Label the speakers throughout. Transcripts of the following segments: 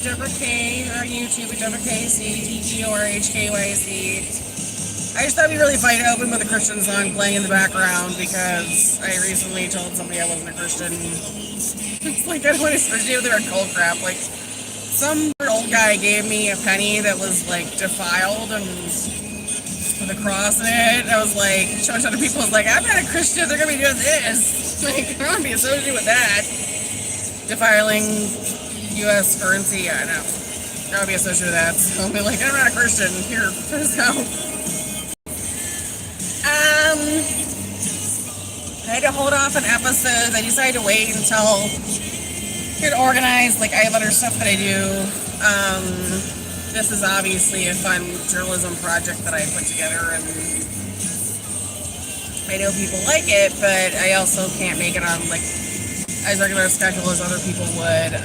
Speaker 1: Deborah K on YouTube, Deborah KCTGORHKYC. I just thought it'd be really funny to open with a Christian song playing in the background because I recently told somebody I wasn't a Christian. It's like I don't want to associate with their cold crap. Like some old guy gave me a penny that was like defiled and with a cross in it. I was like showing other people. I was like, I'm not a Christian. They're gonna be doing this. Like I don't want to be associated with that. Defiling U.S. currency. Yeah, I know. I would be associated with that. So I'll be like, I'm not a Christian. Here, try this out. I had to hold off an episode. I decided to wait until get organized. Like I have other stuff that I do. This is obviously a fun journalism project that I put together, and I know people like it, but I also can't make it on like as regular a schedule as other people would.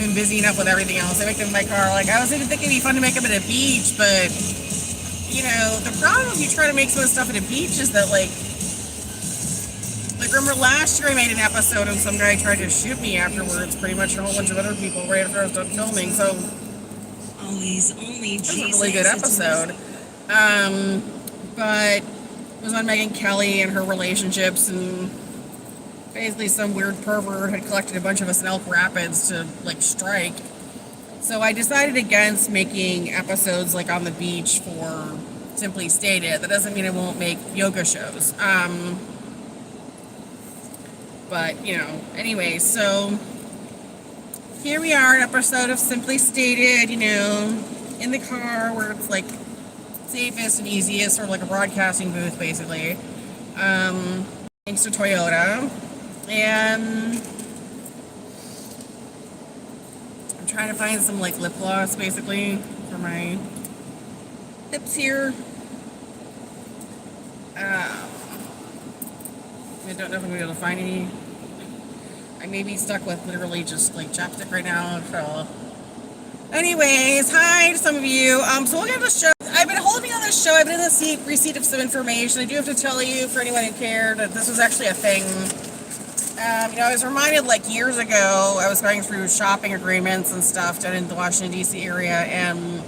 Speaker 1: Been busy enough with everything else. I make them in my car. Like I was even thinking it'd be fun to make them at a beach, but you know, the problem if you try to make some of the stuff at a beach is that like remember last year I made an episode and some guy tried to shoot me afterwards, pretty much a whole bunch of other people right after I was done filming, so it was a really good episode. But it was on Megyn Kelly and her relationships, and basically some weird pervert had collected a bunch of us in Elk Rapids to like strike. So I decided against making episodes like on the beach for Simply Stated. That doesn't mean I won't make yoga shows. But, you know, anyway, so here we are, an episode of Simply Stated, you know, in the car where it's like safest and easiest, sort of like a broadcasting booth, basically. Thanks to Toyota. And I'm trying to find some like lip gloss, basically, for my lips here. I don't know if I'm going to be able to find any. I may be stuck with literally just like chapstick right now. So, anyways, hi to some of you. So we'll get to the show. I've been holding on this show. I've been in the receipt of some information. I do have to tell you, for anyone who cared, that this was actually a thing. You know, I was reminded like years ago, I was going through shopping agreements and stuff down in the Washington, D.C. area, and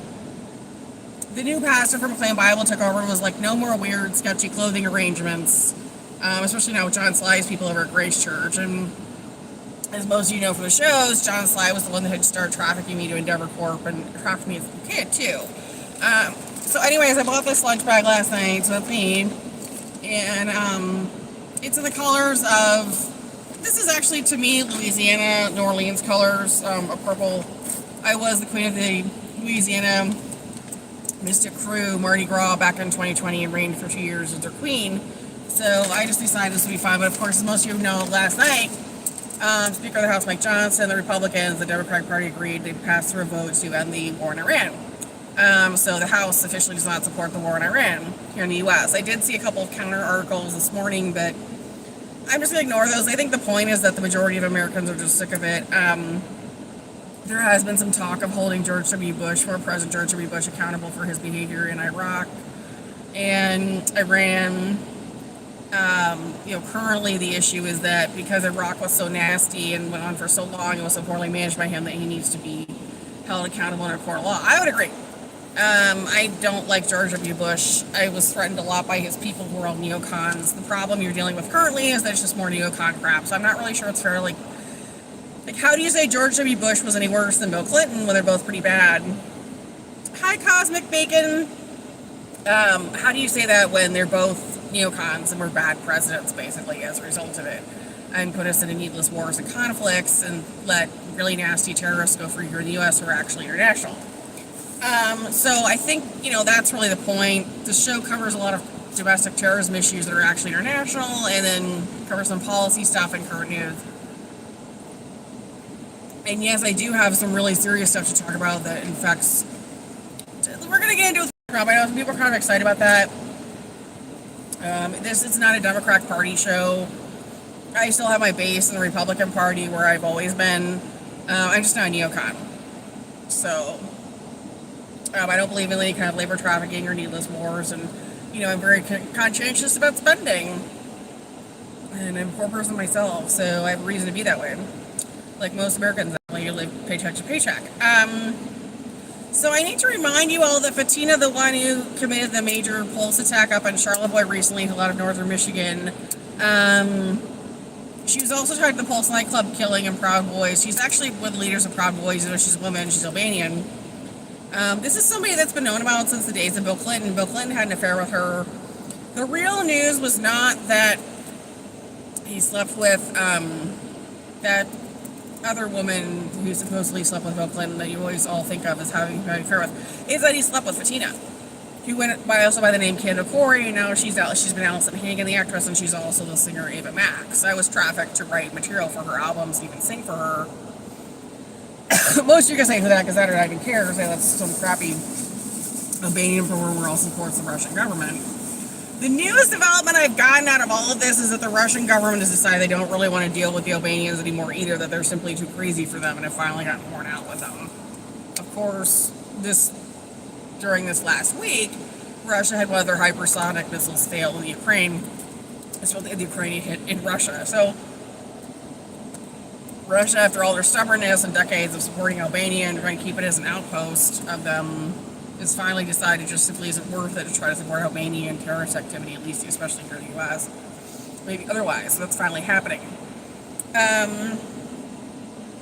Speaker 1: the new pastor from McLean Bible took over and was like, no more weird, sketchy clothing arrangements. Especially now with John Sly's people over at Grace Church. And as most of you know from the shows, John Sly was the one that had started trafficking me to Endeavor Corp and trafficked me as a kid too. So anyways, I bought this lunch bag last night, so that's me. And it's in the colors of, this is actually to me Louisiana, New Orleans colors, a purple. I was the queen of the Louisiana Mystic Crew Mardi Gras back in 2020 and reigned for 2 years as their queen. So I just decided this would be fun. But of course, as most of you know, last night, Speaker of the House Mike Johnson, the Republicans, the Democratic Party agreed to pass through a vote to end the war in Iran. So the House officially does not support the war in Iran here in the U.S. I did see a couple of counter articles this morning, but I'm just going to ignore those. I think the point is that the majority of Americans are just sick of it. There has been some talk of holding George W. Bush, former President George W. Bush, accountable for his behavior in Iraq and Iran. You know, currently the issue is that because Iraq was so nasty and went on for so long and was so poorly managed by him, that he needs to be held accountable under court of law. I would agree. I don't like George W. Bush. I was threatened a lot by his people who are all neocons. The problem you're dealing with currently is that it's just more neocon crap. So I'm not really sure it's fair. Like how do you say George W. Bush was any worse than Bill Clinton when they're both pretty bad? Hi, Cosmic Bacon. How do you say that when they're both neocons and we're bad presidents, basically, as a result of it, and put us into needless wars and conflicts and let really nasty terrorists go free here in the U.S. who are actually international? So I think, you know, that's really the point. The show covers a lot of domestic terrorism issues that are actually international, and then covers some policy stuff and current news. And yes, I do have some really serious stuff to talk about that infects. We're going to get into it. I know some people are kind of excited about that. This is not a Democratic Party show. I still have my base in the Republican Party where I've always been. I'm just not a neocon. So, I don't believe in any kind of labor trafficking or needless wars. And, you know, I'm very conscientious about spending. And I'm a poor person myself, so I have a reason to be that way. Like most Americans, unfortunately you live paycheck to paycheck. So I need to remind you all that Fatina, the one who committed the major pulse attack up in Charlevoix recently, a lot of northern Michigan, she was also tied to the Pulse nightclub killing in Proud Boys. She's actually one of the leaders of Proud Boys, even though she's a woman, she's Albanian. This is somebody that's been known about since the days of Bill Clinton. Bill Clinton had an affair with her. The real news was not that he slept with that other woman who supposedly slept with Bill Clinton that you always all think of as having an affair with, is that he slept with Fatina, who went also by the name Candace Corey, and now she's been Allison Hannigan, the actress, and she's also the singer Ava Max. I was trafficked to write material for her albums and even sing for her. Most of you can say who that, because that or I even care, say that's some crappy Albanian performer who also supports the Russian government. The newest development I've gotten out of all of this is that the Russian government has decided they don't really want to deal with the Albanians anymore either, that they're simply too crazy for them, and have finally gotten worn out with them. Of course, during this last week, Russia had one of their hypersonic missiles fail in the Ukraine. It's what the Ukrainian hit in Russia. So, Russia, after all their stubbornness and decades of supporting Albania and trying to keep it as an outpost of them, has finally decided it just simply isn't worth it to try to support Albanian terrorist activity, at least especially here in the U.S. Maybe otherwise, so that's finally happening.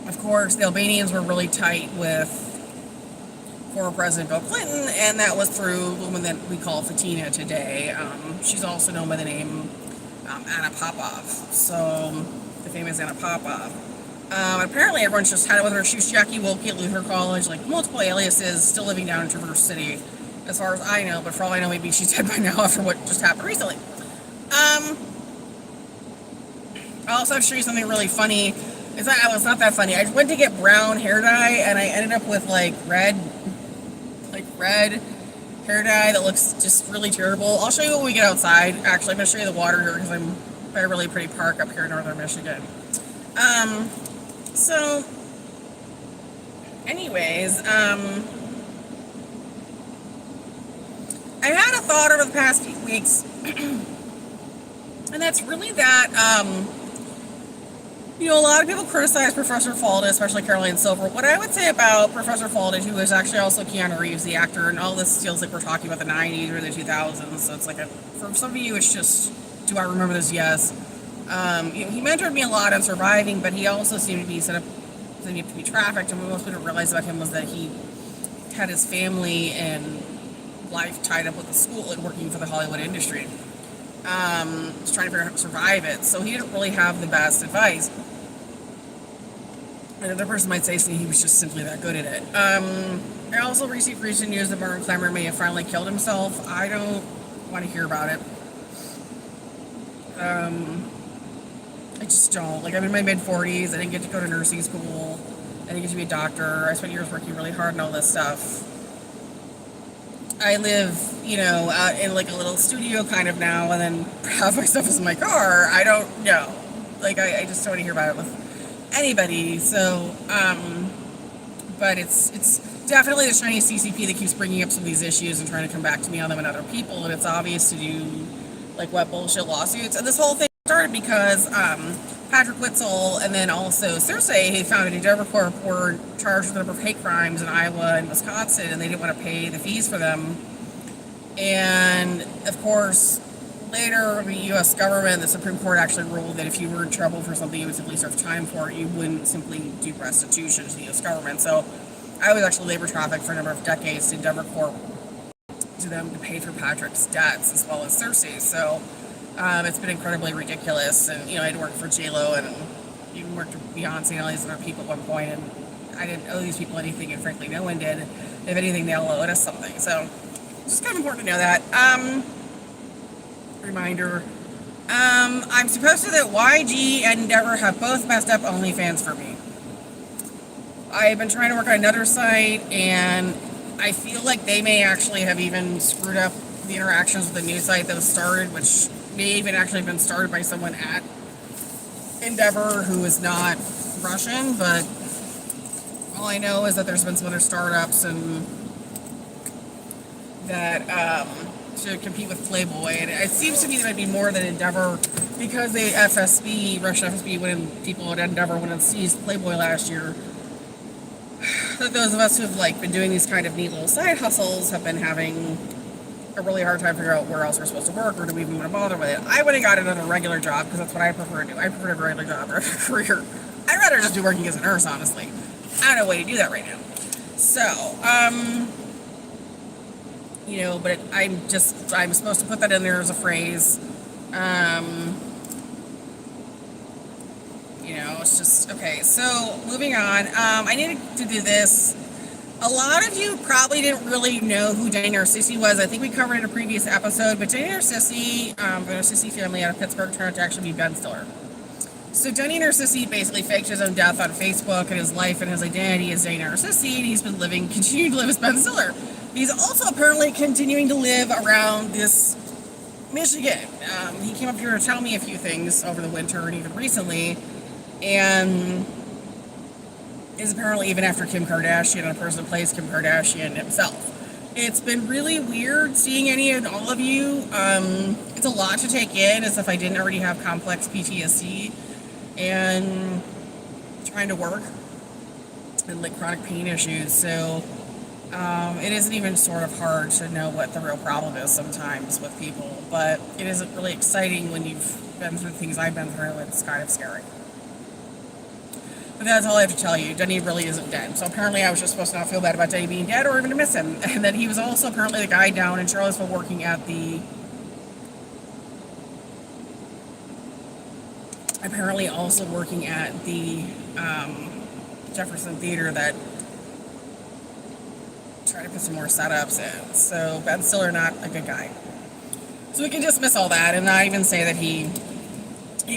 Speaker 1: Of course, the Albanians were really tight with former President Bill Clinton, and that was through the woman that we call Fatina today. She's also known by the name Anna Popov, so the famous Anna Popov. Apparently everyone's just had it with her. She was Jackie Wilkie at Luther College, like multiple aliases, still living down in Traverse City, as far as I know, but for all I know, maybe she's dead by now after what just happened recently. I'll also show you something really funny. It's not that funny. I went to get brown hair dye, and I ended up with red hair dye that looks just really terrible. I'll show you when we get outside. Actually, I'm going to show you the water here because I'm by a really pretty park up here in northern Michigan. So, anyways, I've had a thought over the past few weeks, and that's really that, a lot of people criticize Professor Faldis, especially Caroline Silver. What I would say about Professor Faldis, who is actually also Keanu Reeves, the actor, and all this feels like we're talking about the 90s or the 2000s, so it's like for some of you, it's just, do I remember this? Yes. He mentored me a lot on surviving, but he also seemed to be to be trafficked, and what most people realized about him was that he had his family and life tied up with the school and working for the Hollywood industry. Was trying to figure out how to survive it, so he didn't really have the best advice. Another person might say he was just simply that good at it. I also received recent news that Martin Clemmer may have finally killed himself. I don't want to hear about it. I just don't. I'm in my mid-40s. I didn't get to go to nursing school. I didn't get to be a doctor. I spent years working really hard on all this stuff. I live, out in a little studio kind of now, and then half my stuff is in my car. I don't know. I just don't want to hear about it with anybody. So, but it's definitely the Chinese CCP that keeps bringing up some of these issues and trying to come back to me on them and other people, and it's obvious to do, what bullshit lawsuits. And this whole thing started because Patrick Witzel and then also Cersei, who founded Endeavor Corp, were charged with a number of hate crimes in Iowa and Wisconsin, and they didn't want to pay the fees for them. And, of course, later, the U.S. government, the Supreme Court actually ruled that if you were in trouble for something you would simply serve time for it, you wouldn't simply do restitution to the U.S. government. So I was actually labor trafficked for a number of decades to Endeavor Corp to them to pay for Patrick's debts as well as Cersei's. So it's been incredibly ridiculous. And, I had worked for J-Lo and even worked for Beyonce and all these other people at one point, and I didn't owe these people anything, and frankly, no one did. If anything, they all owed us something. So it's just kind of important to know that. Reminder. I'm supposed to that YG and Endeavor have both messed up OnlyFans for me. I've been trying to work on another site, and I feel like they may actually have even screwed up the interactions with the new site that was started, which may even actually have been started by someone at Endeavor who is not Russian, but all I know is that there's been some other startups and that to compete with Playboy, and it seems to me that it'd be more than Endeavor, because the FSB, Russian FSB, when people at Endeavor went and seized Playboy last year, those of us who've like been doing these kind of neat little side hustles have been having a really hard time figuring out where else we're supposed to work, or do we even want to bother with it. I went and got another regular job because that's what I prefer to do. I prefer a regular job or a career. I'd rather just be working as a nurse, honestly. I don't know a way to do that right now. So, you know, but I'm supposed to put that in there as a phrase. You know, it's just, okay, so moving on. I needed to do this. A lot of you probably didn't really know who Denny Narcissi was. I think we covered it in a previous episode, but Denny Narcissi, the Narcissi family out of Pittsburgh, turned out to actually be Ben Stiller. So Denny Narcissi basically faked his own death on Facebook, and his life and his identity as Denny Narcissi, and he's been continuing to live as Ben Stiller. He's also apparently continuing to live around this Michigan. He came up here to tell me a few things over the winter and even recently, and is apparently even after Kim Kardashian, a person who plays Kim Kardashian himself. It's been really weird seeing any and all of you. It's a lot to take in, as if I didn't already have complex PTSD and trying to work and like chronic pain issues. So it isn't even sort of hard to know what the real problem is sometimes with people, but it isn't really exciting when you've been through the things I've been through. It's kind of scary. But that's all I have to tell you. Denny really isn't dead. So apparently I was just supposed to not feel bad about Denny being dead or even to miss him. And then he was also apparently the guy down in Charlottesville working at the... Jefferson Theater that tried to put some more setups in. So Ben Stiller, not a good guy. So we can dismiss all that and not even say that he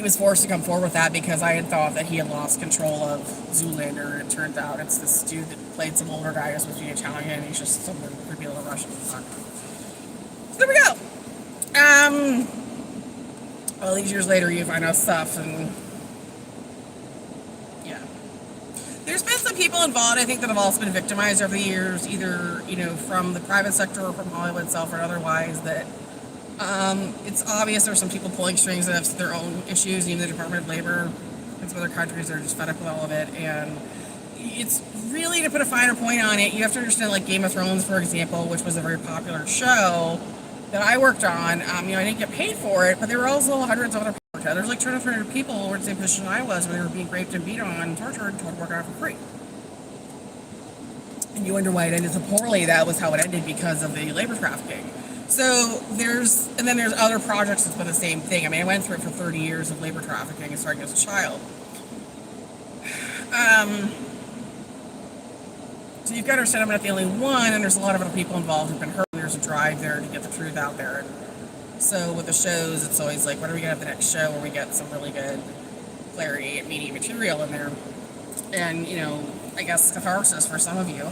Speaker 1: was forced to come forward with that because I had thought that he had lost control of Zoolander, and it turned out it's this dude that played some older guy who's supposed to be Italian, and he's just some creepy little Russian. So there we go. All these years later, you find out stuff, and yeah. There's been some people involved, I think, that have also been victimized over the years, either, you know, from the private sector or from Hollywood itself or otherwise, that it's obvious there's some people pulling strings that have their own issues. Even the Department of Labor and some other countries are just fed up with all of it. And it's really, to put a finer point on it, you have to understand, like Game of Thrones, for example, which was a very popular show that I worked on. You know, I didn't get paid for it, but there were also hundreds of other people. There's like 200 people who were in the same position I was when they were being raped and beat on and tortured to work on it for free. And you wonder why it ended so poorly. That was how it ended, because of the labor trafficking. So there's other projects that's been the same thing. I mean, I went through it for 30 years of labor trafficking and starting as a child. So you've got to understand I'm not the only one, and there's a lot of other people involved who've been hurt. There's a drive there to get the truth out there. And so with the shows, it's always like, when are we going to have the next show where we get some really good clarity and meaty material in there? And, you know, I guess catharsis for some of you.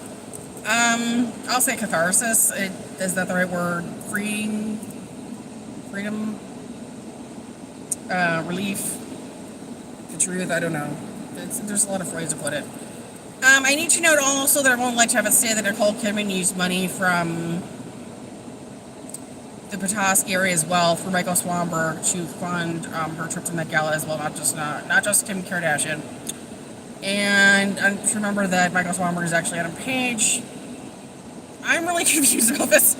Speaker 1: I'll say catharsis. Is that the right word? Freedom, relief, the truth. I don't know. There's a lot of ways to put it. I need to note also that I won't like to have it say that Nicole Kidman used money from the Petoskey area as well for Michael Swanberg to fund her trip to Met Gala as well, not just Kim Kardashian. And just remember that Michael Swanberg is actually Adam Page. I'm really confused about this.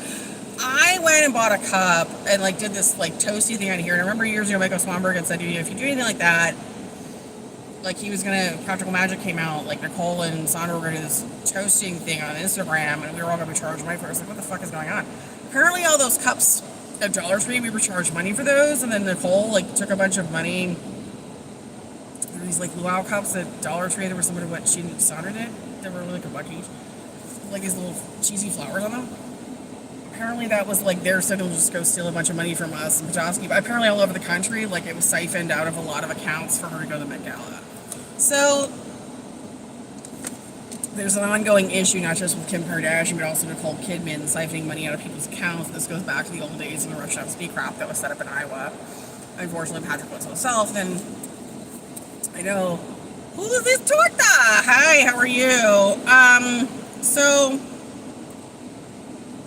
Speaker 1: I went and bought a cup and like did this like toasty thing on here. And I remember years ago Michael Swanberg had said, if you do anything like that, like he was gonna, Practical Magic came out, like Nicole and Sandra were gonna do this toasting thing on Instagram, and we were all gonna be charged money for it. I was like, what the fuck is going on? Apparently all those cups at Dollar Tree, we were charged money for those, and then Nicole like took a bunch of money. There were these like luau cups at Dollar Tree. There was somebody what she and Sandra did. They were like a buck each, like these little cheesy flowers on them. Apparently that was like their signal to just go steal a bunch of money from us in Petoskey. But apparently all over the country, like it was siphoned out of a lot of accounts for her to go to the Met Gala. So there's an ongoing issue, not just with Kim Kardashian, but also Nicole Kidman siphoning money out of people's accounts. This goes back to the old days of the Rush Down Speak crap that was set up in Iowa. Unfortunately, Patrick was himself, and I know, who is this torta? Hi, how are you? So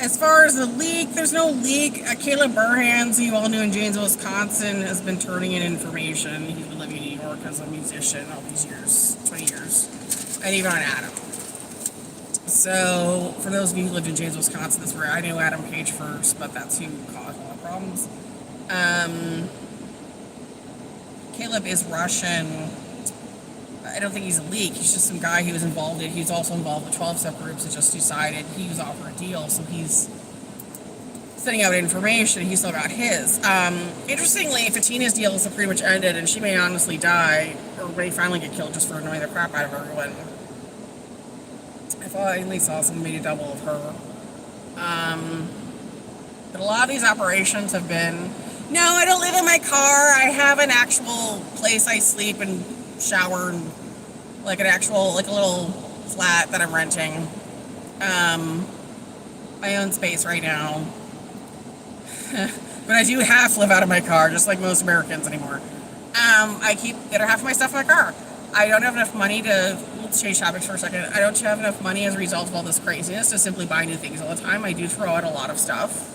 Speaker 1: as far as the leak, there's no leak. Caleb Burhans, who you all knew in Janesville, Wisconsin, has been turning in information. He's been living in New York as a musician all these years, 20 years, and even on Adam. So, for those of you who lived in James, Wisconsin, that's where I knew Adam Page first, but that's who caused all the problems. Caleb is Russian. I don't think he's a leak. He's just some guy who was involved in. He's also involved with 12 subgroups that just decided he was offered a deal, so he's sending out information. He still got his. Interestingly, Fatina's deal is pretty much ended, and she may honestly die or may finally get killed just for annoying the crap out of everyone. I finally saw someone made a double of her. But a lot of these operations have been, no, I don't live in my car. I have an actual place I sleep and shower, and like an actual, like a little flat that I'm renting. I own space right now. But I do half live out of my car, just like most Americans anymore. I keep the other half of my stuff in my car. I don't have enough money to, let's change topics for a second. I don't have enough money as a result of all this craziness to simply buy new things all the time. I do throw out a lot of stuff,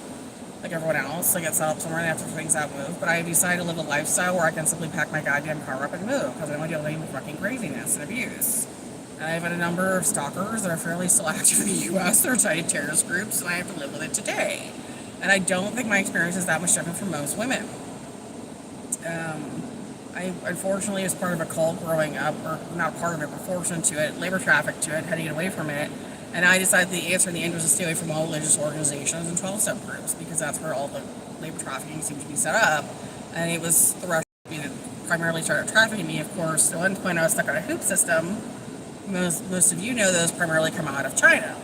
Speaker 1: like everyone else. I get set up somewhere and I have to things that move. But I decided to live a lifestyle where I can simply pack my goddamn car up and move, because I don't want to deal with any fucking craziness and abuse. And I've had a number of stalkers that are fairly still active in the U.S. that are tied to terrorist groups, and I have to live with it today. And I don't think my experience is that much different from most women. I unfortunately was part of a cult growing up, or not part of it, but fortunate to it, labor trafficked to it, heading away from it. And I decided the answer in the end was to stay away from all religious organizations and 12 subgroups, because that's where all the labor trafficking seemed to be set up. And it was the Russians that primarily started trafficking me, of course. At one point I was stuck on a hoop system. Most of you know those primarily come out of China.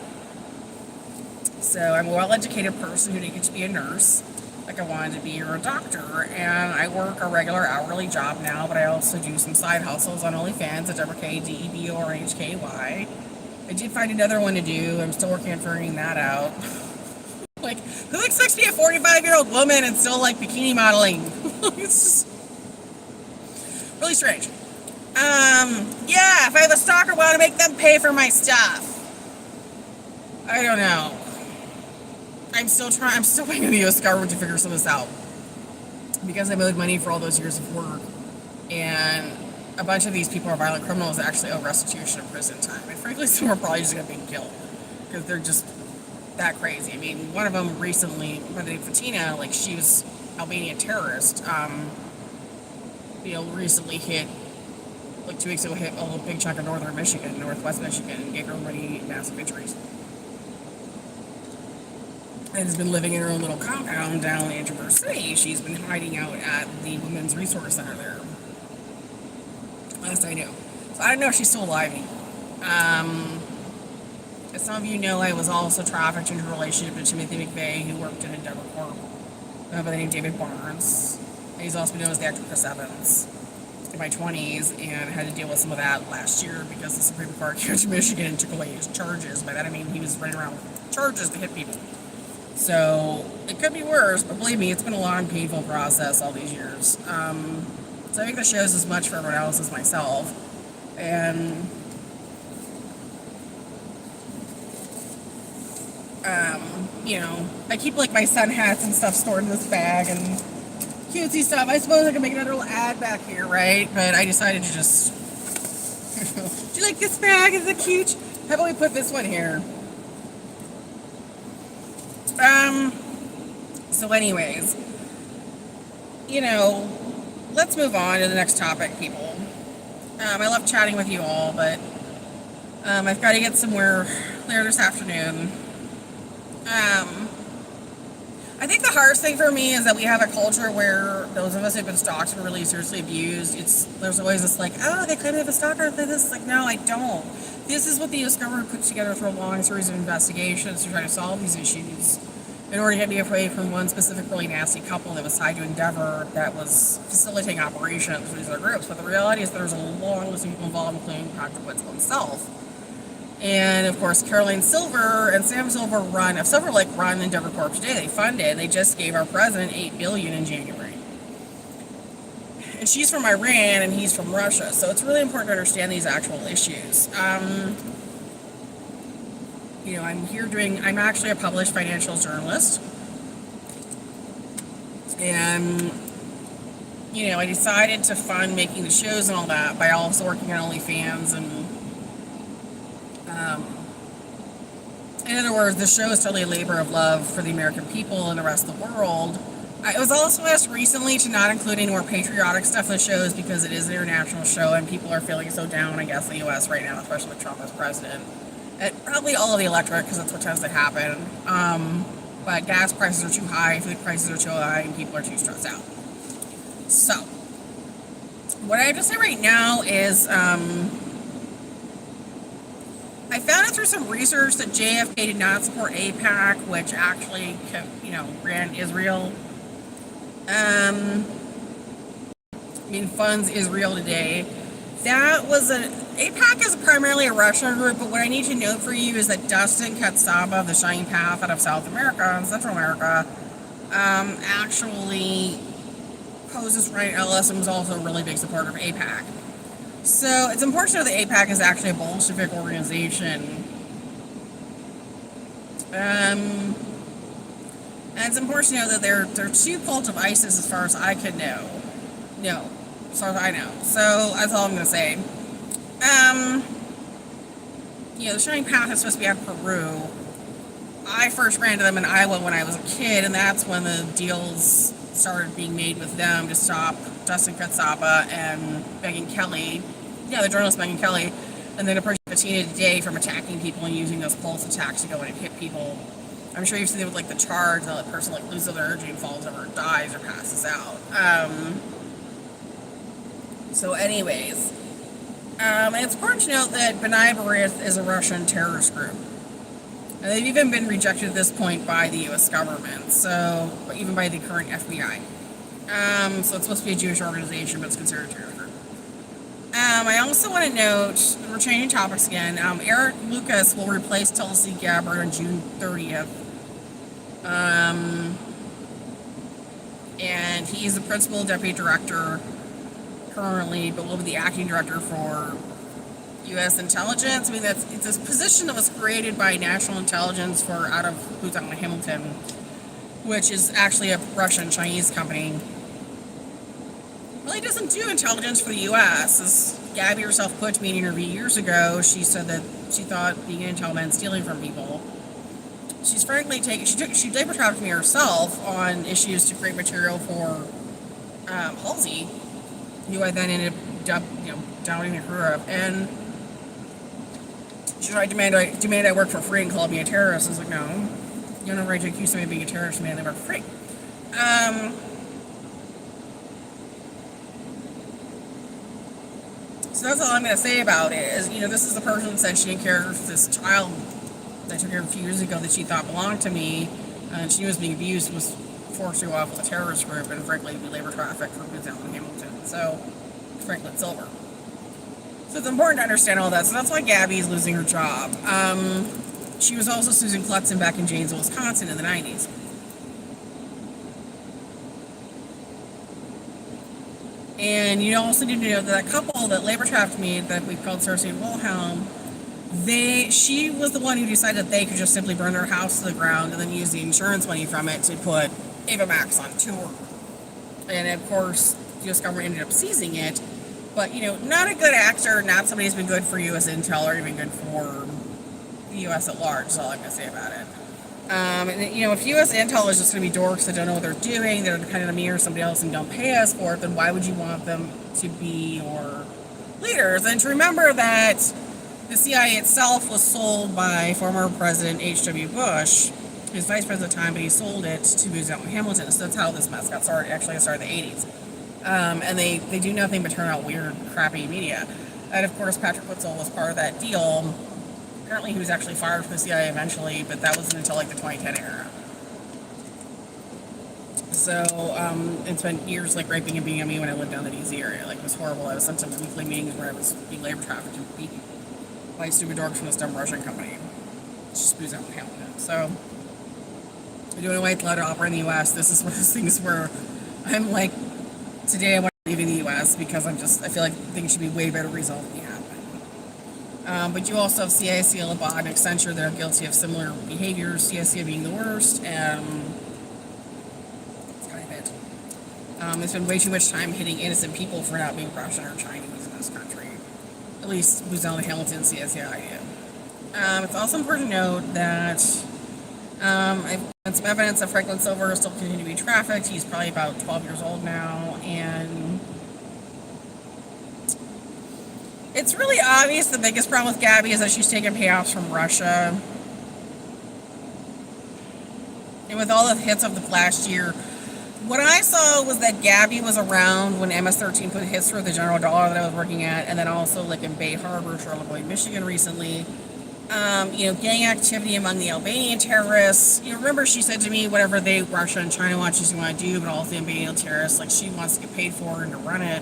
Speaker 1: So I'm a well-educated person who didn't get to be a nurse like I wanted to be, or a doctor, and I work a regular hourly job now, but I also do some side hustles on OnlyFans at WKDEBORHKY. I did find another one to do. I'm still working on figuring that out. Like, who expects to be a 45-year-old woman and still like bikini modeling? It's just really strange. Yeah, if I have a stalker, I want to make them pay for my stuff. I don't know. I'm still waiting on the U.S. government to figure some of this out. Because I owed money for all those years of work. And a bunch of these people are violent criminals that actually owe restitution and prison time. And frankly, some are probably just going to be killed. Because they're just that crazy. I mean, one of them recently, by the name of Fatina, like, she was Albanian terrorist. Recently hit, like 2 weeks ago, hit a big chunk of northern Michigan, northwest Michigan, and gave everybody massive injuries. And has been living in her own little compound down in Traverse City. She's been hiding out at the Women's Resource Center there. Last I knew. So I don't know if she's still alive. As some of you know, I was also trafficked into a relationship with Timothy McVeigh, who worked in Endeavor Corp, by the name David Barnes. And he's also been known as the actor Chris Evans in my 20s, and I had to deal with some of that last year because the Supreme Court came to Michigan and took away his charges. By that I mean he was running around with charges to hit people. So, it could be worse, but believe me, it's been a long, painful process all these years. So I think the show's as much for everyone else as myself. And, I keep, like, my sun hats and stuff stored in this bag and cutesy stuff. I suppose I could make another little ad back here, right? But I decided to just... Do you like this bag? Is it cute? How about we put this one here? So anyways, let's move on to the next topic, people. I love chatting with you all, but, I've got to get somewhere later this afternoon. I think the hardest thing for me is that we have a culture where those of us who've been stalked and really seriously abused, there's always this like, oh, they claim they have a stalker, this. Like, no, I don't. This is what the U.S. government put together through a long series of investigations to try to solve these issues in order to get me away from one specific really nasty couple that was tied to Endeavor that was facilitating operations for these other groups. But the reality is there's a long list of people involved, including Patrick Witzel himself. And, of course, Caroline Silver and Sam Silver run Endeavor Corp today. They funded. They just gave our president $8 billion in January. And she's from Iran and he's from Russia. So it's really important to understand these actual issues. I'm actually a published financial journalist. And, I decided to fund making the shows and all that by also working on OnlyFans and, In other words, the show is totally a labor of love for the American people and the rest of the world. I was also asked recently to not include any more patriotic stuff in the shows because it is an international show and people are feeling so down, I guess, in the U.S. right now, especially with Trump as president. And probably all of the electorate, because that's what tends to happen. But gas prices are too high, food prices are too high, and people are too stressed out. So, what I have to say right now is, I found out through some research that JFK did not support AIPAC, which actually, ran Israel. Funds Israel today. That was AIPAC is primarily a Russian group, but what I need to note for you is that Dustin Katsaba of the Shining Path out of South America and Central America actually poses Ryan Ellis and was also a really big supporter of AIPAC. So it's important to know that AIPAC is actually a Bolshevik organization. And it's important to know that they're two cults of ISIS as far as I could know. No, as far as I know. So that's all I'm going to say. The Shining Path is supposed to be out of Peru. I first ran to them in Iowa when I was a kid, and that's when the deals started being made with them to stop Dustin Katsaba and Megyn Kelly. Yeah, the journalist Megyn Kelly. And then approached Bettina today from attacking people and using those pulse attacks to go in and hit people. I'm sure you've seen it with the charge, that person loses their energy and falls over, or dies, or passes out. So anyways, it's important to note that B'nai B'rith is a Russian terrorist group. And they've even been rejected at this point by the U.S. government, so even by the current FBI. So it's supposed to be a Jewish organization, but it's considered a terrorist group. I also want to note, we're changing topics again, Eric Lucas will replace Tulsi Gabbard on June 30th. And he's the principal deputy director currently, but will be the acting director for U.S. intelligence. It's a position that was created by National Intelligence for out of Booz Allen Hamilton, which is actually a Russian-Chinese company. Really doesn't do intelligence for the U.S. As Gabby herself put to me in an interview years ago, she said that she thought being an intel meant stealing from people. She's frankly she labor trafficked me herself on issues to create material for Halsey, who I then ended up doubting the career of, and she tried to demand I work for free and called me a terrorist. I was like, no, you don't have a right to accuse somebody of being a terrorist, man. They work for free. So that's all I'm going to say about it. Is this is the person that said she didn't care if this child that I took care of a few years ago that she thought belonged to me, and she was being abused, was forced to go off with a terrorist group, and frankly, we labor trafficked for Booz Allen Hamilton. So, Franklin Silver. So it's important to understand all that. So that's why Gabby is losing her job. She was also Susan Clutson back in Janesville, Wisconsin in the 90s. And you also need to know that couple that labor trafficked me, that we called Cersei and Wilhelm, she was the one who decided that they could just simply burn their house to the ground and then use the insurance money from it to put Ava Max on tour. And of course, the U.S. government ended up seizing it. But, not a good actor, not somebody who's been good for U.S. intel or even good for the U.S. at large, is all I'm going to say about it. If U.S. intel is just going to be dorks that don't know what they're doing, they're dependent on me or somebody else and don't pay us for it, then why would you want them to be your leaders? And to remember that the CIA itself was sold by former President H.W. Bush, he was vice president at the time, but he sold it to Booz Allen Hamilton. So that's how this mess got started. Actually, it started in the 80s. And they do nothing but turn out weird, crappy media. And of course, Patrick Witzel was part of that deal. Apparently, he was actually fired from the CIA eventually, but that wasn't until the 2010 era. So it's been years raping and beating on me when I lived down the D.C. area. It was horrible. I was sometimes weekly meetings where I was being labor trafficked and beaten by stupid dorks from this dumb Russian company. It's just Booz Allen Hamilton. So I'm doing a white letter opera in the U.S. This is one of those things where I'm today I want to leave the U.S. because I feel like things should be way better resolved than they have been. But you also have CIC, Labad, and Accenture that are guilty of similar behaviors, CIC being the worst, and that's kind of it. There's been way too much time hitting innocent people for not being Russian or Chinese in this country. At least Booz Allen Hamilton, CIC, I do. It's also important to note that I've found some evidence that Franklin Silver is still continuing to be trafficked. He's probably about 12 years old now, and it's really obvious the biggest problem with Gabby is that she's taking payoffs from Russia. And with all the hits of the last year, what I saw was that Gabby was around when MS-13 put hits through the General Dollar that I was working at, and then also like in Bay Harbor, Charlevoix, Michigan recently. Gang activity among the Albanian terrorists. Remember she said to me, whatever Russia and China want, she's going to do, but all the Albanian terrorists, like she wants to get paid for and to run it.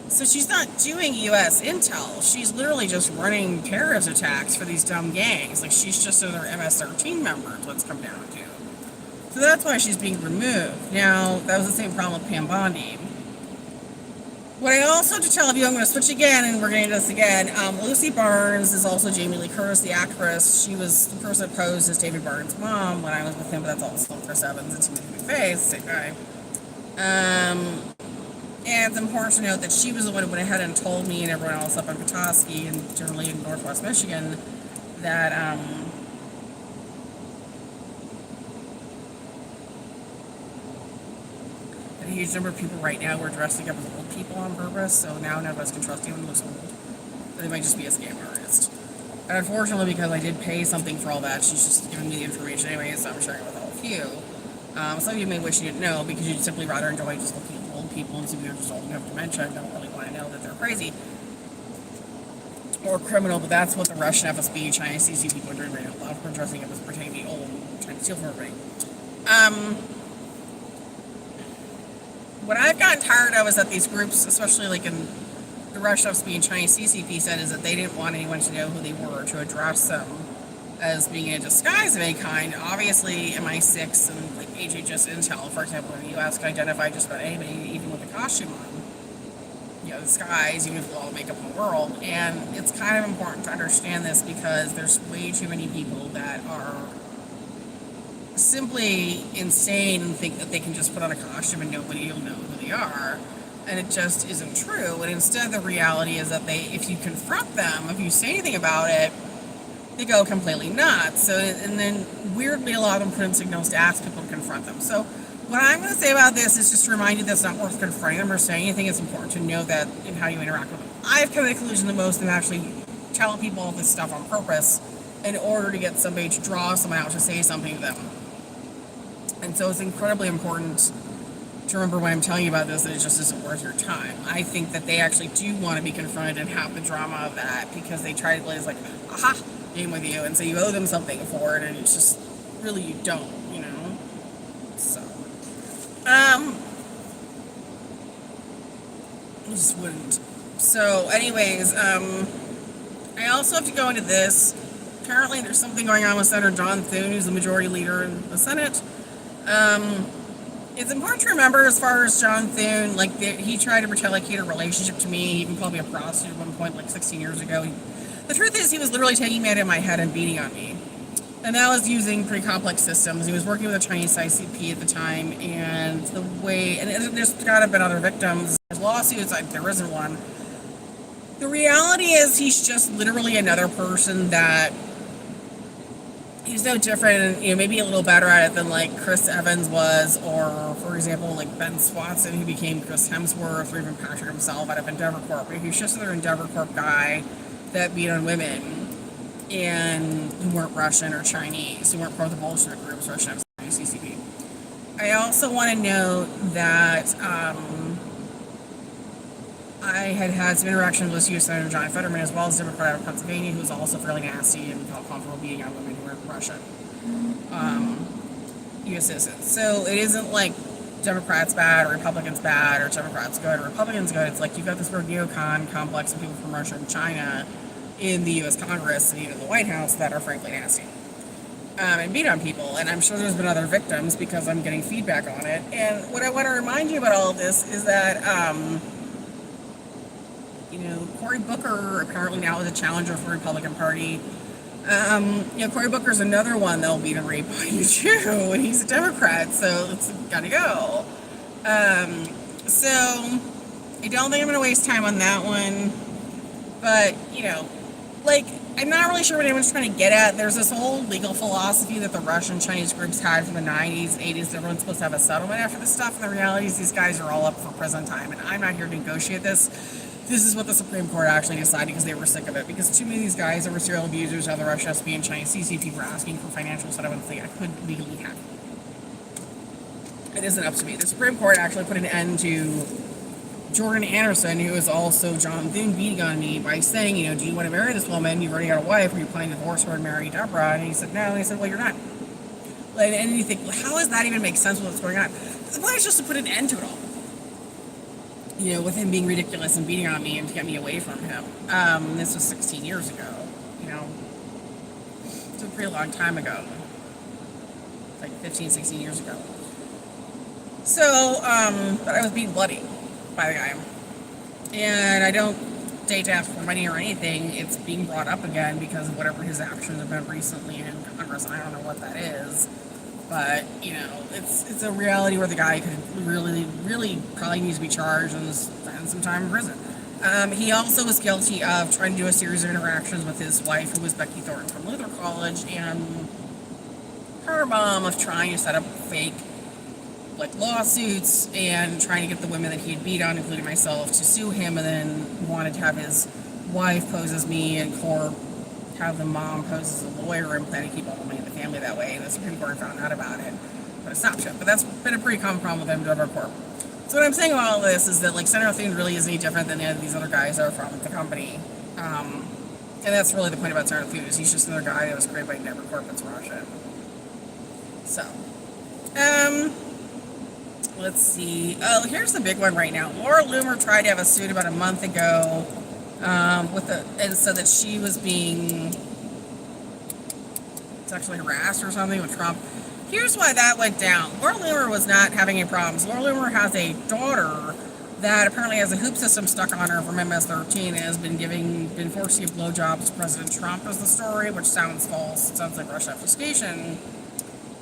Speaker 1: So she's not doing U.S. intel. She's literally just running terrorist attacks for these dumb gangs. Like she's just another MS-13 member, is what's come down to. So that's why she's being removed. Now, that was the same problem with Pam Bondi. What I also have to tell you, I'm going to switch again, and we're going to do this again. Lucy Barnes is also Jamie Lee Curtis, the actress. She was the person that posed as David Barnes' mom when I was with him, but that's also Chris Evans and Timothy McVeigh, same guy. And it's important to note that she was the one who went ahead and told me and everyone else up in Petoskey and generally in Northwest Michigan that a huge number of people right now were dressing up as old people on purpose, so now none of us can trust anyone who looks old. They might just be a scam artist. And unfortunately, because I did pay something for all that, she's just giving me the information anyway, so I'm sharing it with all of you. Some of you may wish you didn't know because you'd simply rather enjoy just looking at old people and see if they're just old enough dementia and don't really want to know that they're crazy or criminal, but that's what the Russian FSB, Chinese CC people are doing right now. A lot of them are dressing up as pretending to be old and trying to steal from everybody. What I've gotten tired of is that these groups, especially like in the Russian FSB and Chinese CCP, said is that they didn't want anyone to know who they were, to address them as being in a disguise of any kind. Obviously, MI6 and like HHS Intel, for example, in the U.S. can identify just about anybody, even with a costume on. Disguise, even with all the makeup in the world. And it's kind of important to understand this because there's way too many people that are simply insane and think that they can just put on a costume and nobody will know who they are. And it just isn't true. And instead, the reality is that if you confront them, if you say anything about it, they go completely nuts. So, and then weirdly, a lot of them put in signals to ask people to confront them. So, what I'm going to say about this is just to remind you that it's not worth confronting them or saying anything. It's important to know that in how you interact with them. I've come to the conclusion that most of them actually tell people all this stuff on purpose in order to get somebody to draw someone out to say something to them. And so it's incredibly important to remember when I'm telling you about this that it just isn't worth your time. I think that they actually do want to be confronted and have the drama of that because they try to play this like, aha, game with you and say you owe them something for it, and it's just, really you don't, So, I just wouldn't. So, anyways, I also have to go into this. Apparently there's something going on with Senator John Thune, who's the majority leader in the Senate. It's important to remember as far as John Thune, like he tried to pretend like he had a relationship to me. He even called me a prostitute at one point, like 16 years ago. The truth is he was literally taking me out of my head and beating on me. And that was using pretty complex systems. He was working with a Chinese ICP at the time, and there's got to have been other victims. There's lawsuits, there isn't one. The reality is he's just literally another person that he's no different and maybe a little better at it than like Chris Evans was, or for example like Ben Swatson, who became Chris Hemsworth, or even Patrick himself out of Endeavor Corp. He's just another Endeavor Corp guy that beat on women and who weren't Russian or Chinese, who weren't part of the Bolshevik groups, Russian CCP. I also want to note that I had some interactions with U.S. Senator John Fetterman, as well as a Democrat out of Pennsylvania, who was also fairly nasty and felt comfortable beating on women who were Russian U.S. citizens. So it isn't like Democrats bad or Republicans bad or Democrats good or Republicans good. It's like you've got this weird neocon complex of people from Russia and China in the U.S. Congress and even the White House that are frankly nasty and beat on people. And I'm sure there's been other victims because I'm getting feedback on it. And what I want to remind you about all of this is that Cory Booker apparently now is a challenger for the Republican Party. Cory Booker's another one that'll beat and rape on you too, and he's a Democrat, so it's gotta go. So I don't think I'm gonna waste time on that one. But, I'm not really sure what anyone's trying to get at. There's this whole legal philosophy that the Russian Chinese groups had from the 90s, 80s. Everyone's supposed to have a settlement after this stuff. And the reality is these guys are all up for prison time. And I'm not here to negotiate this. This is what the Supreme Court actually decided because they were sick of it. Because too many of these guys that were serial abusers have the Russian SB and Chinese CCP for asking for financial settlements they couldn't legally have. It isn't up to me. The Supreme Court actually put an end to Jordan Anderson, who is also John Thune, beating on me by saying, do you want to marry this woman? You've already got a wife. Are you planning to divorce her and marry Deborah? And he said, no. And he said, well, you're not. And you think, well, how does that even make sense with what's going on? The point is just to put an end to it all. With him being ridiculous and beating on me and to get me away from him. This was 16 years ago. It's a pretty long time ago. Like 15, 16 years ago. So, but I was beaten bloody by the guy. And I don't date to ask for money or anything. It's being brought up again because of whatever his actions have been recently in Congress. And I don't know what that is. But, it's a reality where the guy could really probably needs to be charged and spend some time in prison. He also was guilty of trying to do a series of interactions with his wife, who was Becky Thornton from Luther College, and her mom of trying to set up fake lawsuits and trying to get the women that he had beat on, including myself, to sue him, and then wanted to have his wife pose as me in court, have the mom pose as a lawyer, and plan to keep all the money in the family that way. And the Supreme Court found out about it, but it stopped shit. But that's been a pretty common problem with them to our court. So what I'm saying about all this is that Senator Thune really isn't any different than any of these other guys that are from the company. And that's really the point about Senator Thune, is he's just another guy that was created by Nevercorp that's Russian. So, let's see. Oh, here's the big one right now. Laura Loomer tried to have a suit about a month ago, and said that she was being sexually harassed or something with Trump. Here's why that went down. Laura Loomer was not having any problems. Laura Loomer has a daughter that apparently has a hoop system stuck on her from MS-13 and has been forced to give blowjobs to President Trump, is the story, which sounds false. It sounds like Russian obfuscation.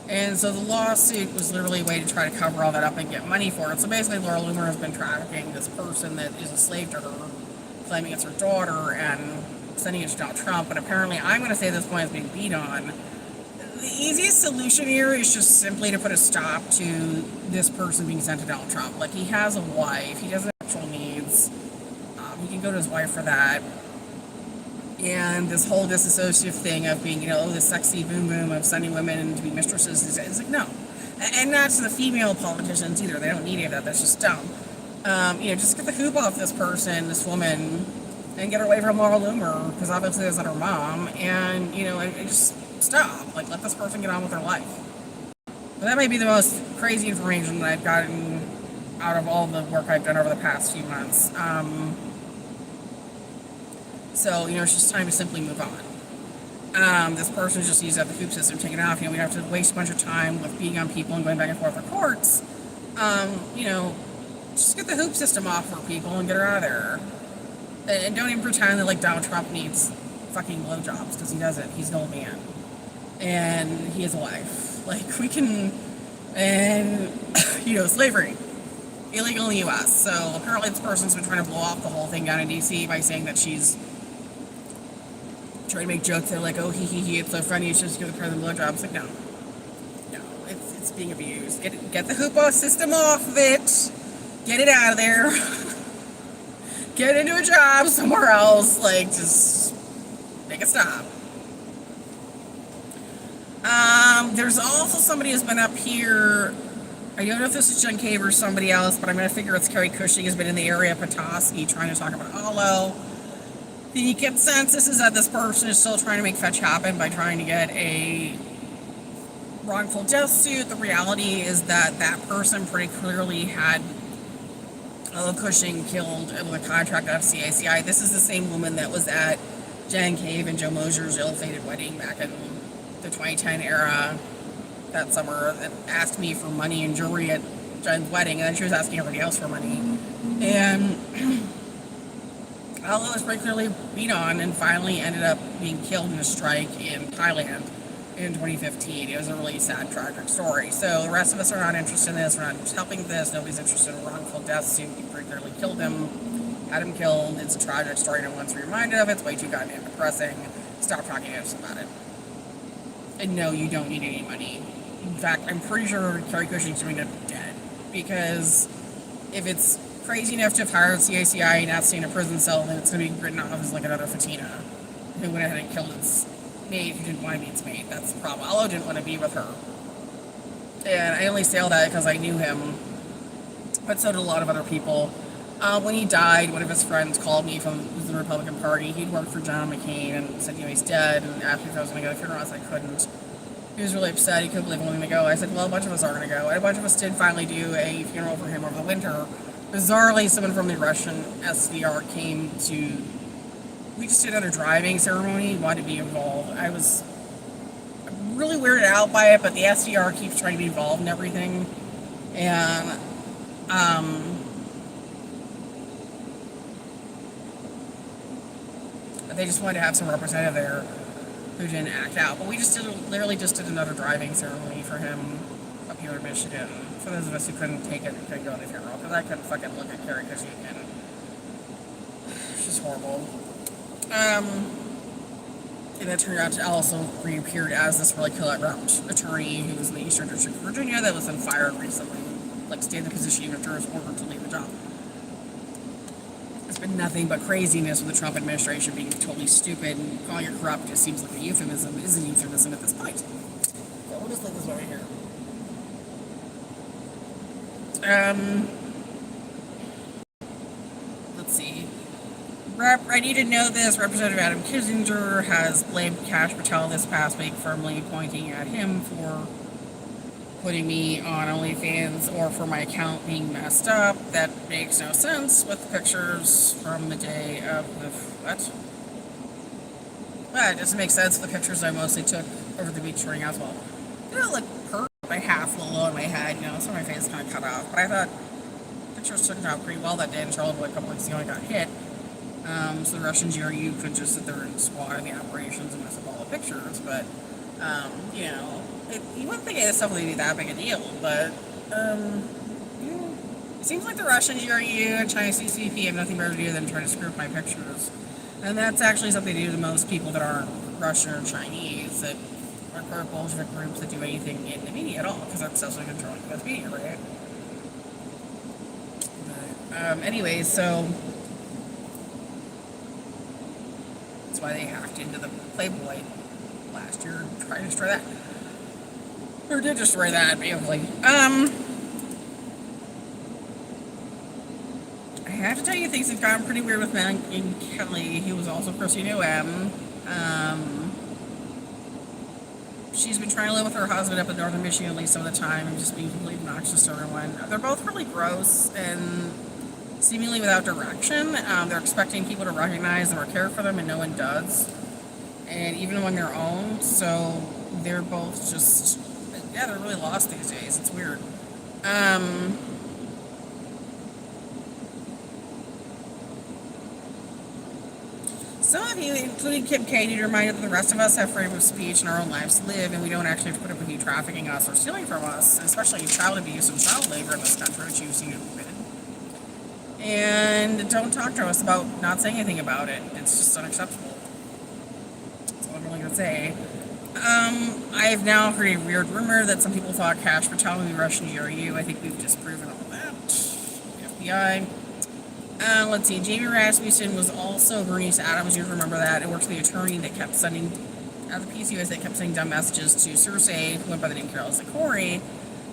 Speaker 1: And so the lawsuit was literally a way to try to cover all that up and get money for it. So basically, Laura Loomer has been trafficking this person that is a slave to her, claiming it's her daughter, and sending it to Donald Trump. And apparently, I'm going to say this point is being beat on. The easiest solution here is just simply to put a stop to this person being sent to Donald Trump. He has a wife. He doesn't have actual needs. He can go to his wife for that. And this whole disassociative thing of being, this sexy boom boom of sending women to be mistresses, it's no. And not to the female politicians either. They don't need any of that. That's just dumb. Just get the hoop off this person, this woman, and get her away from Laura Loomer, because obviously that's not her mom, and just stop. Let this person get on with their life. But that may be the most crazy information that I've gotten out of all the work I've done over the past few months. So, it's just time to simply move on. This person just used up the hoop system, taken off. We have to waste a bunch of time with beating on people and going back and forth with courts. Just get the hoop system off for people and get her out of there. And don't even pretend that, Donald Trump needs fucking blowjobs, because he doesn't. He's an old man. And he has a wife. We can... And, slavery. Illegal in the U.S. So, apparently this person's been trying to blow off the whole thing down in D.C. by saying that she's trying to make jokes that oh, he, it's so funny, you should just give the president blowjobs. No. No, it's being abused. Get the hoop system off of it. Get it out of there. Get into a job somewhere else. Just make it stop. There's also somebody who's been up here. I don't know if this is Jen Cave or somebody else, but I'm going to figure it's Carrie Cushing has been in the area of Petoskey trying to talk about Hollow. The consensus is that this person is still trying to make fetch happen by trying to get a wrongful death suit. The reality is that that person pretty clearly had Cushing killed with a contract out of CACI. This is the same woman that was at Jen Cave and Joe Mosier's ill-fated wedding back in the 2010 era that summer, that asked me for money and jewelry at Jen's wedding, and then she was asking everybody else for money. And Allo was pretty clearly beat on and finally ended up being killed in a strike in Thailand in 2015. It was a really sad, tragic story. So the rest of us are not interested in this. We're not helping this. Nobody's interested in a wrongful death suit. He pretty clearly killed him, had him killed. It's a tragic story no one's reminded of. It's way too goddamn depressing. stop talking to us about it. And no, you don't need any money. In fact, I'm pretty sure Carrie Cushing's going to be dead. Because if it's crazy enough to have hired CACI and not stay in a prison cell, then it's going to be written off as like another Fatina who went ahead and killed its mate who didn't want to be its mate. That's the problem. Allo didn't want to be with her. And I only say all that because I knew him. But so did a lot of other people. When he died, one of his friends called me from the Republican Party. He'd worked for John McCain and said, he's dead. And asked me if I was going to go to the funeral. I said I couldn't. He was really upset. He couldn't believe I was going to go. I said, well, a bunch of us are going to go. And a bunch of us did finally do a funeral for him over the winter. Bizarrely, someone from the Russian SVR came to... We just did another driving ceremony. He wanted to be involved. I was really weirded out by it, but the SVR keeps trying to be involved in everything. And, they just wanted to have some representative there who didn't act out. But we just literally just did another driving ceremony for him up here in Michigan. For those of us who couldn't take it and couldn't go to the funeral, because I couldn't fucking look at Carrie Cushing and it's just horrible. And it turned out to also reappeared as this really corrupt attorney who was in the Eastern District of Virginia that was then fired recently, like stayed in the position even after his order to leave the job. It's been nothing but craziness with the Trump administration being totally stupid, and calling it corrupt just seems like a euphemism, is a euphemism at this point. So we'll just leave this over here. Let's see. I need to know this. Representative Adam Kinzinger has blamed Kash Patel this past week, firmly pointing at him for putting me on OnlyFans or for my account being messed up. That makes no sense with the pictures from the day of the... What? Well, it doesn't make sense. The pictures I mostly took over the beach running as well. Look perfect. My half a little low in my head, so my face is kind of cut off. But I thought pictures turned out pretty well that day in Charlottesville. A couple weeks ago I got hit. So the Russian GRU could just sit there and squat in the operations and mess up all the pictures. But, you wouldn't think this stuff would be that big a deal, but it seems like the Russian GRU and Chinese CCP have nothing better to do than try to screw up my pictures. And that's actually something they do to most people that aren't Russian or Chinese, that are part of Bolshevik groups that do anything in the media at all, because they're obsessed with controlling the media, right? But, anyways, so that's why they hacked into the Playboy last year and tried to destroy that. Or did destroy that, basically. I have to tell you, things have gotten pretty weird with Megyn Kelly, who was also Christine OM. She's been trying to live with her husband up in northern Michigan at least some of the time and just being completely obnoxious to everyone. They're both really gross and seemingly without direction. They're expecting people to recognize them or care for them, and no one does. And even when they're owned, so they're both just... Yeah, they're really lost these days. It's weird. Some of you, including Kim K, need to remind that the rest of us have freedom of speech and our own lives to live, and we don't actually have to put up with you trafficking us or stealing from us, especially child abuse and child labor in this country, which you seem to have committed. And don't talk to us about not saying anything about it. It's just unacceptable. That's all I'm really going to say. I have now heard a weird rumor that some people thought Kash Patel would be Russian GRU. I think we've disproven all that. FBI. Let's see. Jamie Rasmussen was also Bernice Adams. You remember that. It works for the attorney that kept sending, the PCUS that kept sending dumb messages to Cersei, who went by the name Carol Zicori.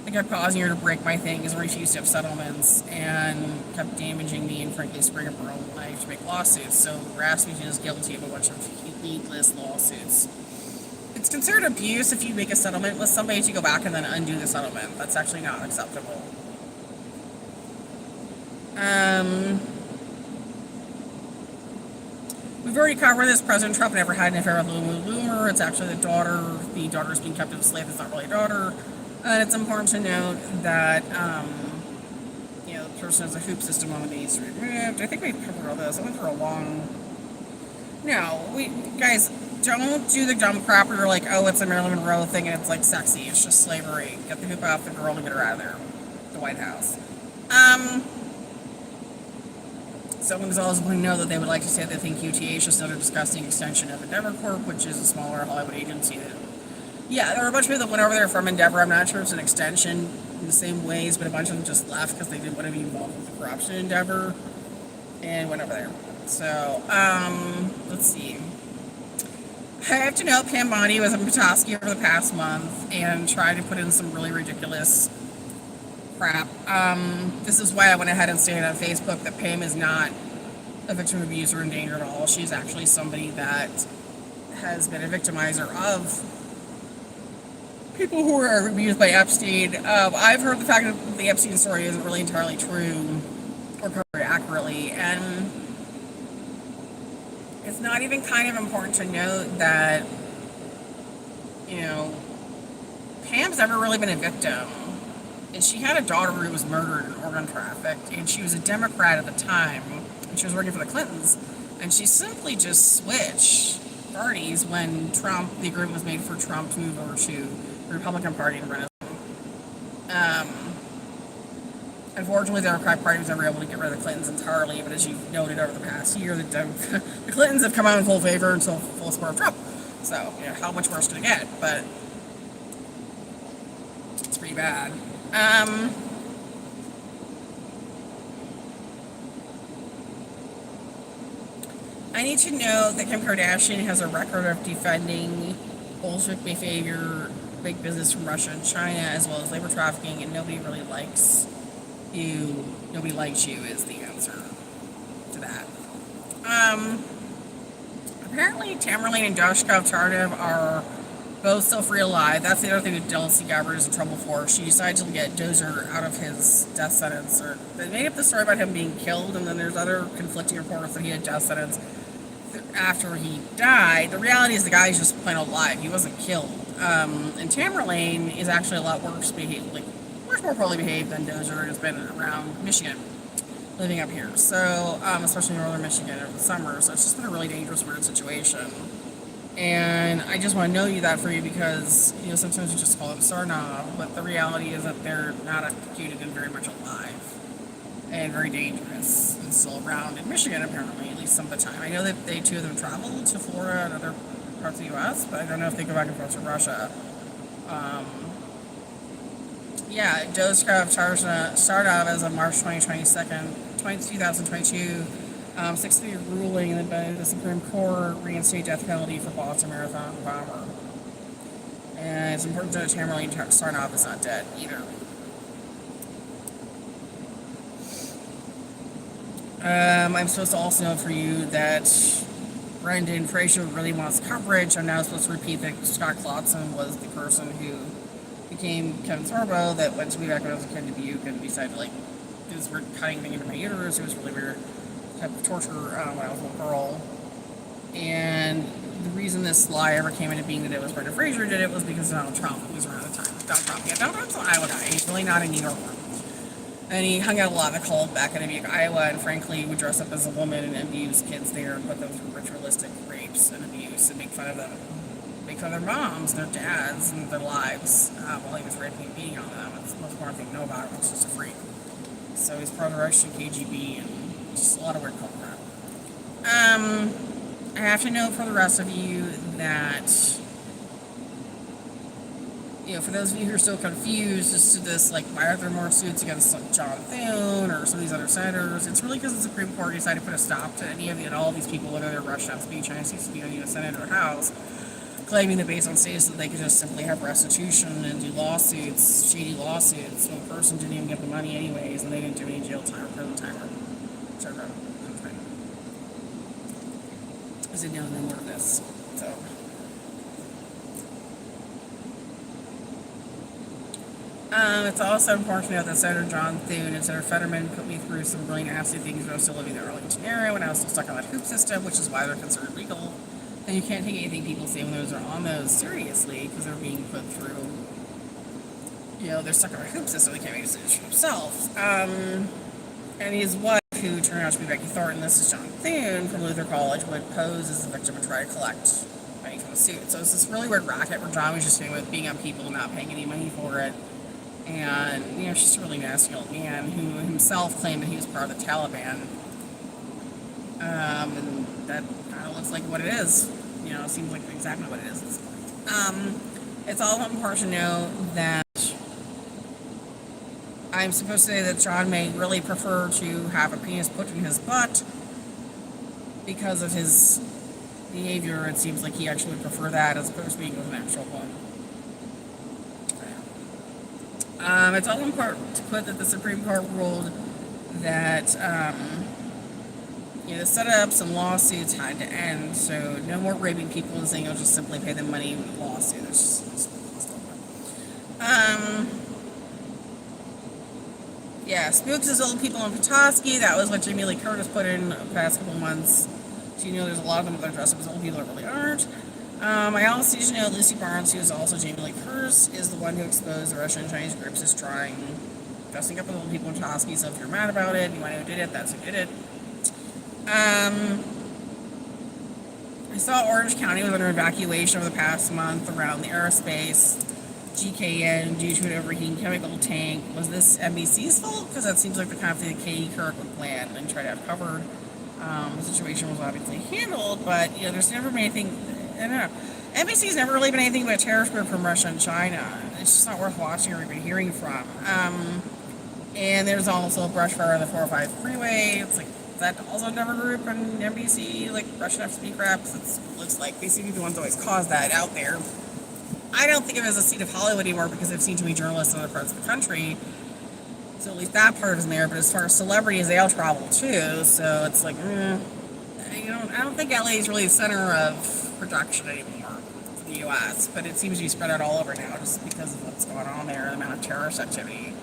Speaker 1: They kept causing her to break my things, refused to have settlements, and kept damaging me and frankly spraying up her own life to make lawsuits. So Rasmussen is guilty of a bunch of needless lawsuits. It's considered abuse if you make a settlement with somebody to go back and then undo the settlement. That's actually not acceptable. We've already covered this. President Trump never had an affair with Lulu Loomer. It's actually the daughter. The daughter is being kept as a slave. It's not really a daughter. And it's important to note that, the person has a hoop system on the needs to be removed. I think we've covered all this. I went through a long... No, guys, don't do the dumb crap where you're like, oh, it's a Marilyn Monroe thing and it's like sexy. It's just slavery. Get the hoop off the girl and get her out of there. The White House. Someone is also going to know that they would like to say they think UTA is just another disgusting extension of Endeavor Corp, which is a smaller Hollywood agency. Yeah, there were a bunch of people that went over there from Endeavor. I'm not sure if it's an extension in the same ways, but a bunch of them just left because they didn't want to be involved with the corruption in Endeavor and went over there. So, let's see. I have to note Pam Bondi was in Petoskey over the past month and tried to put in some really ridiculous crap. This is why I went ahead and stated on Facebook that Pam is not a victim of abuse or in danger at all. She's actually somebody that has been a victimizer of people who were abused by Epstein. I've heard the fact that the Epstein story isn't really entirely true or covered accurately, and it's not even kind of important to note that, Pam's never really been a victim. And she had a daughter who was murdered and organ trafficked, and she was a Democrat at the time, and she was working for the Clintons, and she simply just switched parties when the agreement was made for Trump to move over to the Republican Party and run as unfortunately, the Democratic Party was never able to get rid of the Clintons entirely, but as you've noted over the past year, the Clintons have come out in full favor and full support of Trump. So, how much worse could it get? But it's pretty bad. I need to know that Kim Kardashian has a record of defending Bolshevik behavior, big business from Russia and China, as well as labor trafficking, and nobody really likes you. Nobody likes you is the answer to that. Apparently Tamerlane and Doshkov Tardiv are both still free alive. That's the other thing that Dulcie Gabbard is in trouble for. She decided to get Dozier out of his death sentence. They made up the story about him being killed, and then there's other conflicting reports that he had a death sentence after he died. The reality is the guy's just plain alive. He wasn't killed. And Tamerlane is actually a lot worse behaved, much more poorly behaved than Dozier, and has been around Michigan, living up here. So, especially in northern Michigan over the summer. So it's just been a really dangerous, weird situation. And I just want to know that for you because, sometimes you just call them Sarnov, but the reality is that they're not executed and very much alive and very dangerous and still around in Michigan, apparently, at least some of the time. I know that two of them traveled to Florida and other parts of the U.S., but I don't know if they go back and forth to Russia. Doshkov Sarnov as of March 2022, 6-3 ruling that the Supreme Court reinstated death penalty for Boston Marathon bomber. And it's important to note Tamerlane Sarnov is not dead either. I'm supposed to also note for you that Brendan Fraser really wants coverage. I'm now supposed to repeat that Scott Clausen was the person who became Kevin Sorbo that went to me back when I was a kid to Butte and decided do this weird cutting thing into my uterus. It was really weird type of torture when I was a little girl. And the reason this lie ever came into being that it was Brendan Fraser did it was because Donald Trump was around the time. Donald Trump's an Iowa guy. He's really not a New Yorker. And he hung out a lot in the cold back in Iowa, and frankly would dress up as a woman and abuse kids there and put them through ritualistic rapes and abuse and make fun of them. Make fun of their moms, their dads, and their lives while he was raping and beating on them. It's the most important thing to know about him. He's just a freak. So he's part of the Russian KGB and just a lot of weird cult crap. I have to note for the rest of you that, for those of you who are still confused as to this, why are there more suits against John Thune or some of these other senators? It's really because the Supreme Court decided to put a stop to all these people, whether they're Russian speech, Chinese speech, on the Senate or House, claiming that based on status that they could just simply have restitution and do lawsuits, shady lawsuits, when the person didn't even get the money anyways, and they didn't do any jail time or prison time or whatever. I said no more of this. So. It's also important to note that Senator John Thune and Senator Fetterman put me through some really nasty things when I was still living in the Arlington area, when I was still stuck on that hoop system, which is why they're considered legal. And you can't take anything people say when those are on those seriously, because they're being put through, they're stuck on a hoop system, they can't make decisions for themselves. And his wife, who turned out to be Becky Thornton, this is John Thune from Luther College, would pose as the victim and try to collect money from the suit. So it's this really weird racket where John was just doing with being on people and not paying any money for it. And, she's a really nasty old man who himself claimed that he was part of the Taliban. And that kind of looks like what it is. You know, it seems like exactly what it is at this point. It's all important to know that I'm supposed to say that John may really prefer to have a penis put in his butt because of his behavior. It seems like he actually would prefer that as opposed to being with an actual one. It's also important to put that the Supreme Court ruled that setups and lawsuits had to end, so no more raping people and saying you'll just simply pay them money with a lawsuit. Spooks is old people in Petoskey. That was what Jamie Lee Curtis put in the past couple months. So you know there's a lot of them that are dressed up as old people that really aren't. I also need to know Lucy Barnes, who is also Jamie Lee Curtis, is the one who exposed the Russian and Chinese groups as dressing up as old people in Petoskey. So if you're mad about it, you want to know who did it, that's who did it. I saw Orange County was under evacuation over the past month around the aerospace GKN due to an overheating chemical tank. Was this NBC's fault? Because that seems like the kind of thing that Katie Couric would plan and try to have covered. The situation was obviously handled, but there's never been anything. I don't know. NBC's never really been anything but a terrorist group from Russia and China. It's just not worth watching or even hearing from. And there's also brush fire on the 405 freeway. It's like, is that also another group in NBC, like Russian FSB crap? It looks like they seem to be the ones that always cause that out there. I don't think of it as a seat of Hollywood anymore because I've seen too many journalists in other parts of the country. So at least that part isn't there. But as far as celebrities, they all travel too. So it's like, I don't think LA is really the center of production anymore for the U.S. But it seems to be spread out all over now just because of what's going on there, the amount of terrorist activity.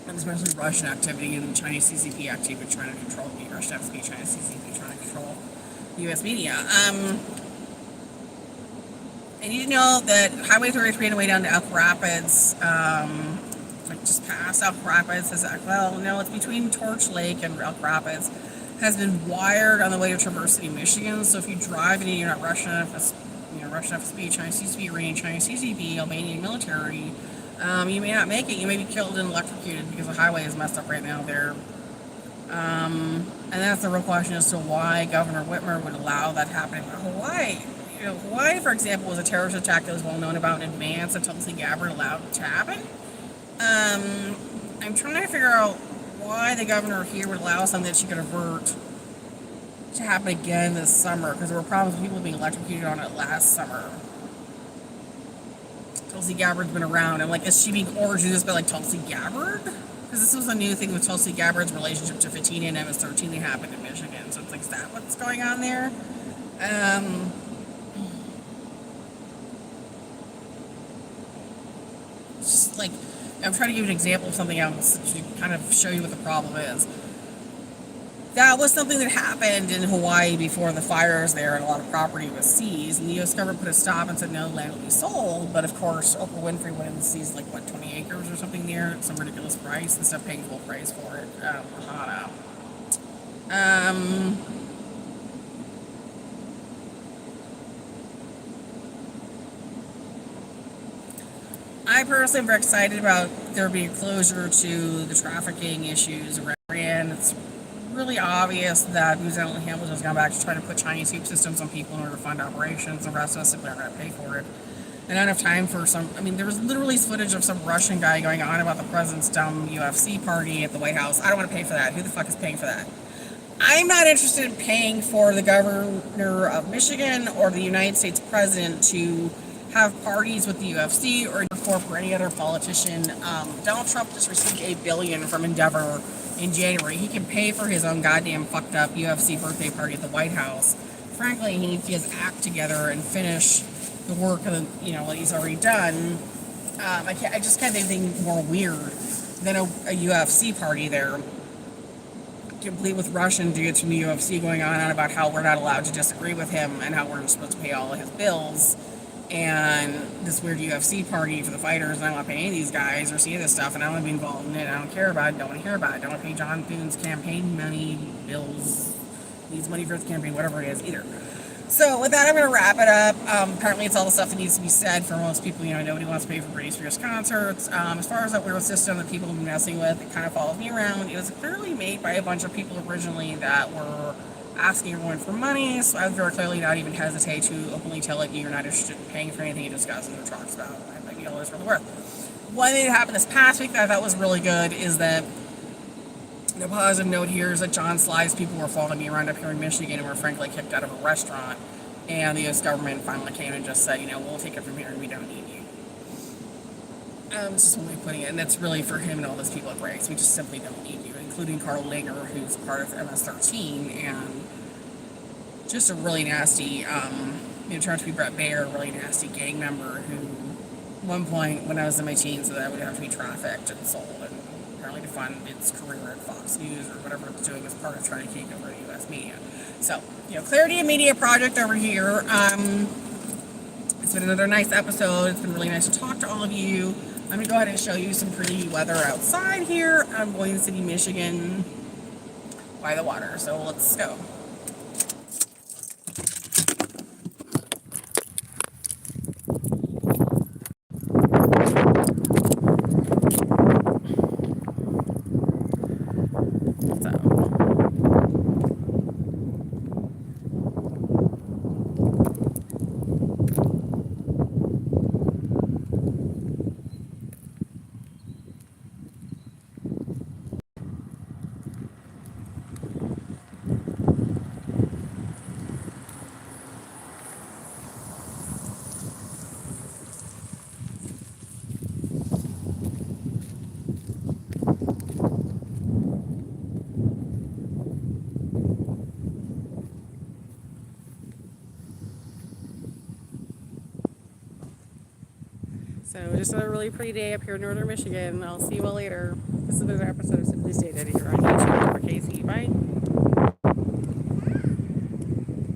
Speaker 1: And especially Russian activity and Chinese CCP activity trying to control the Russian FSB, Chinese CCP trying to control the U.S. media. I need to know that Highway 33 on the way down to Elk Rapids, just past Elk Rapids, it's between Torch Lake and Elk Rapids, has been wired on the way to Traverse City, Michigan. So if you drive and you're not Russian FSB, Chinese CCP, Iranian, Chinese CCP, Albanian military, you may not make it. You may be killed and electrocuted because the highway is messed up right now there. And that's the real question as to why Governor Whitmer would allow that happening in Hawaii. Hawaii, for example, was a terrorist attack that was well known about in advance and Tulsi Gabbard allowed it to happen. I'm trying to figure out why the governor here would allow something that she could avert to happen again this summer, because there were problems with people being electrocuted on it last summer. Tulsi Gabbard's been around, and is she being ordered to do this by Tulsi Gabbard? Because this was a new thing with Tulsi Gabbard's relationship to Fatina and MS-13 that happened in Michigan. So it's is that what's going on there? Just I'm trying to give you an example of something else to kind of show you what the problem is. That was something that happened in Hawaii before the fires there, and a lot of property was seized. And the U.S. government put a stop and said no land will be sold. But of course, Oprah Winfrey went and seized 20 acres or something there at some ridiculous price instead of paying full price for it. I personally am very excited about there being closure to the trafficking issues around Iran. It's really obvious that New Zealand Hamilton has gone back to try to put Chinese soup systems on people in order to fund operations. The rest of us simply aren't going to pay for it. And I don't have time for there was literally footage of some Russian guy going on about the president's dumb UFC party at the White House. I don't want to pay for that. Who the fuck is paying for that? I'm not interested in paying for the governor of Michigan or the United States president to have parties with the UFC or for any other politician. Donald Trump just received $1 billion from Endeavor in January. He can pay for his own goddamn fucked up UFC birthday party at the White House. Frankly, he needs to get his act together and finish the work of what he's already done. I just can't think of anything more weird than a UFC party there, complete with Russian dudes from the UFC going on about how we're not allowed to disagree with him and how we're supposed to pay all of his bills. And this weird UFC party for the fighters, and I don't want to pay any of these guys or see any of this stuff, and I don't want to be involved in it. I don't care about it. Don't want to hear about it. Don't want to pay John Thune's campaign money, bills, needs money for his campaign, whatever it is, either. So with that, I'm going to wrap it up. Apparently, it's all the stuff that needs to be said for most people. Nobody wants to pay for Britney Spears concerts. As far as that weird system that people have been messing with, it kind of follows me around. It was clearly made by a bunch of people originally that were asking everyone for money. So I would very clearly not even hesitate to openly tell it you're not interested in paying for anything it discusses or talks about. I might be all this for the worth. One thing that happened this past week that I thought was really good is that the positive note here is that John Sly's people were following me around up here in Michigan and were frankly kicked out of a restaurant. And the U.S. government finally came and just said, we'll take it from here and we don't need you. It's just one way of putting it. And that's really for him and all those people at Brakes. We just simply don't need you, including Carl Langer, who's part of MS-13, and just a really nasty, turned out to be Brett Baer, a really nasty gang member who, at one point when I was in my teens, that I would have to be trafficked and sold, and apparently to fund its career at Fox News or whatever it's doing as part of trying to take over the U.S. media. So, Clarity Media Project over here. It's been another nice episode. It's been really nice to talk to all of you. I'm going to go ahead and show you some pretty weather outside here. I'm Boyne City, Michigan, by the water. So let's go. So just another really pretty day up here in northern Michigan. I'll see you all later. This has been an episode of Simply Stated here on YouTube for Casey. Bye.